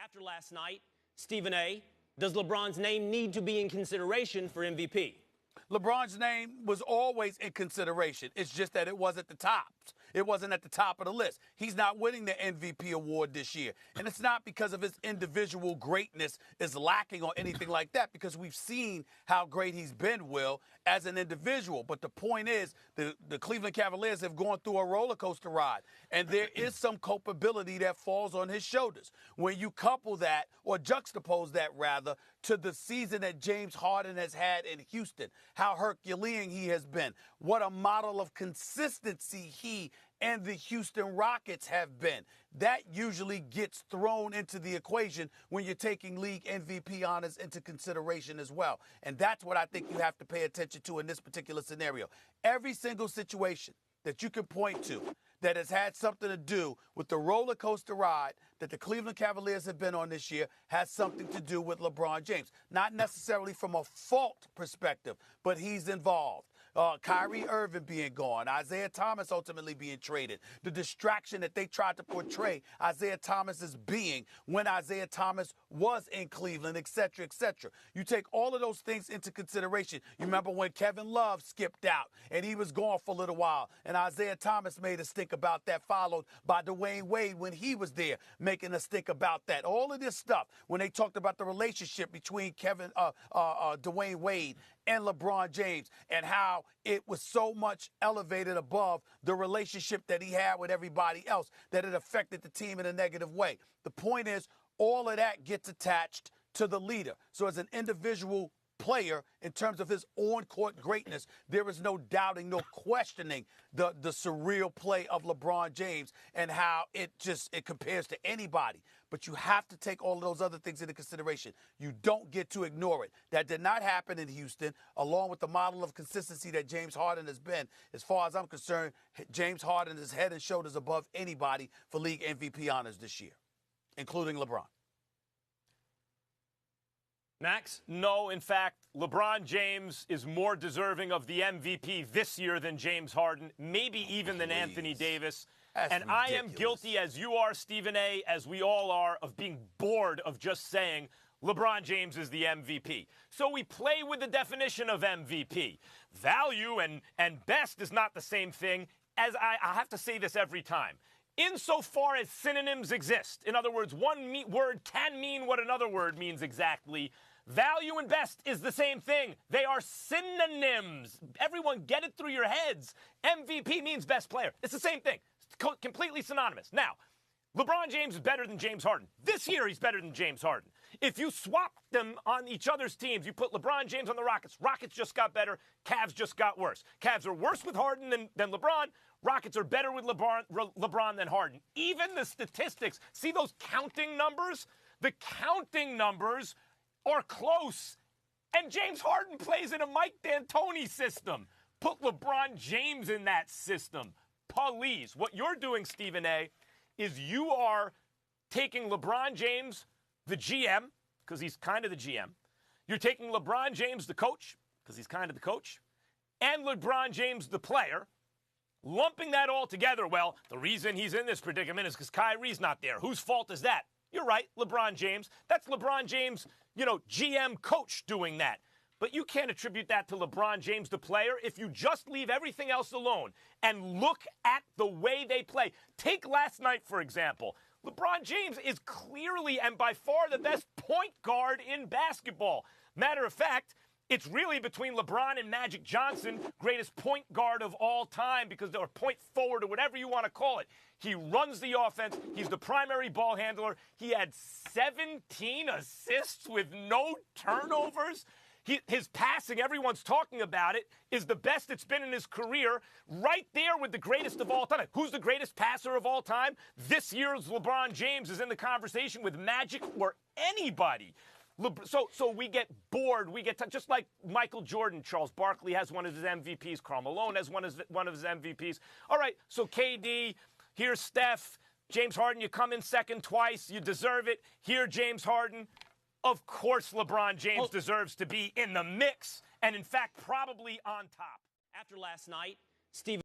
After last night, Stephen A., does LeBron's name need to be in consideration for MVP? LeBron's name was always in consideration. It's just that it wasn't at the top. It wasn't at the top of the list. He's not winning the MVP award this year. And it's not because of his individual greatness is lacking or anything like that, because we've seen how great he's been, Will, as an individual. But the point is, the Cleveland Cavaliers have gone through a roller coaster ride, and there is some culpability that falls on his shoulders. When you couple that, or juxtapose that rather, to the season that James Harden has had in Houston, how Herculean he has been, what a model of consistency he and the Houston Rockets have been. That usually gets thrown into the equation when you're taking league MVP honors into consideration as well. And that's what I think you have to pay attention to in this particular scenario. Every single situation that you can point to that has had something to do with the roller coaster ride that the Cleveland Cavaliers have been on this year has something to do with LeBron James. Not necessarily from a fault perspective, but he's involved. Kyrie Irving being gone, Isaiah Thomas ultimately being traded, the distraction that they tried to portray Isaiah Thomas as being when Isaiah Thomas was in Cleveland, et cetera, et cetera. You take all of those things into consideration. You remember when Kevin Love skipped out and he was gone for a little while, and Isaiah Thomas made us think about that, followed by Dwayne Wade when he was there, making us think about that. All of this stuff, when they talked about the relationship between Dwayne Wade and LeBron James, and how it was so much elevated above the relationship that he had with everybody else that it affected the team in a negative way. The point is, all of that gets attached to the leader. So as an individual player, in terms of his on-court greatness, there is no doubting, no questioning the surreal play of LeBron James and how it compares to anybody. But you have to take all of those other things into consideration. You don't get to ignore it. That did not happen in Houston, along with the model of consistency that James Harden has been. As far as I'm concerned, James Harden is head and shoulders above anybody for league MVP honors this year, including LeBron. Max? No, in fact, LeBron James is more deserving of the MVP this year than James Harden, maybe even than Anthony Davis. That's and ridiculous. I am guilty, as you are, Stephen A., as we all are, of being bored of just saying LeBron James is the MVP. So we play with the definition of MVP. Value and best is not the same thing, as I have to say this every time. Insofar as synonyms exist, in other words, one word can mean what another word means exactly, value and best is the same thing. They are synonyms. Everyone get it through your heads. MVP means best player. It's the same thing. It's completely synonymous. Now, LeBron James is better than James Harden. This year, he's better than James Harden. If you swap them on each other's teams, you put LeBron James on the Rockets. Rockets just got better. Cavs just got worse. Cavs are worse with Harden than LeBron. Rockets are better with LeBron than Harden. Even the statistics, see those counting numbers? The counting numbers are close. And James Harden plays in a Mike D'Antoni system. Put LeBron James in that system. Please. What you're doing, Stephen A., is you are taking LeBron James, the GM, because he's kind of the GM. You're taking LeBron James, the coach, because he's kind of the coach, and LeBron James, the player, lumping that all together. Well, the reason he's in this predicament is because Kyrie's not there. Whose fault is that? You're right, LeBron James. That's LeBron James, GM coach doing that. But you can't attribute that to LeBron James, the player, if you just leave everything else alone and look at the way they play. Take last night, for example. LeBron James is clearly and by far the best point guard in basketball. Matter of fact, it's really between LeBron and Magic Johnson, greatest point guard of all time, because they're point forward or whatever you want to call it. He runs the offense. He's the primary ball handler. He had 17 assists with no turnovers. His passing, everyone's talking about it, is the best it's been in his career, right there with the greatest of all time. Who's the greatest passer of all time? This year's LeBron James is in the conversation with Magic or anybody. So we get bored. We get just like Michael Jordan. Charles Barkley has one of his MVPs. Karl Malone has one of his MVPs. All right, so KD, here's Steph. James Harden, you come in second twice. You deserve it. Here, James Harden. Of course, LeBron James deserves to be in the mix, and in fact, probably on top. After last night, Stephen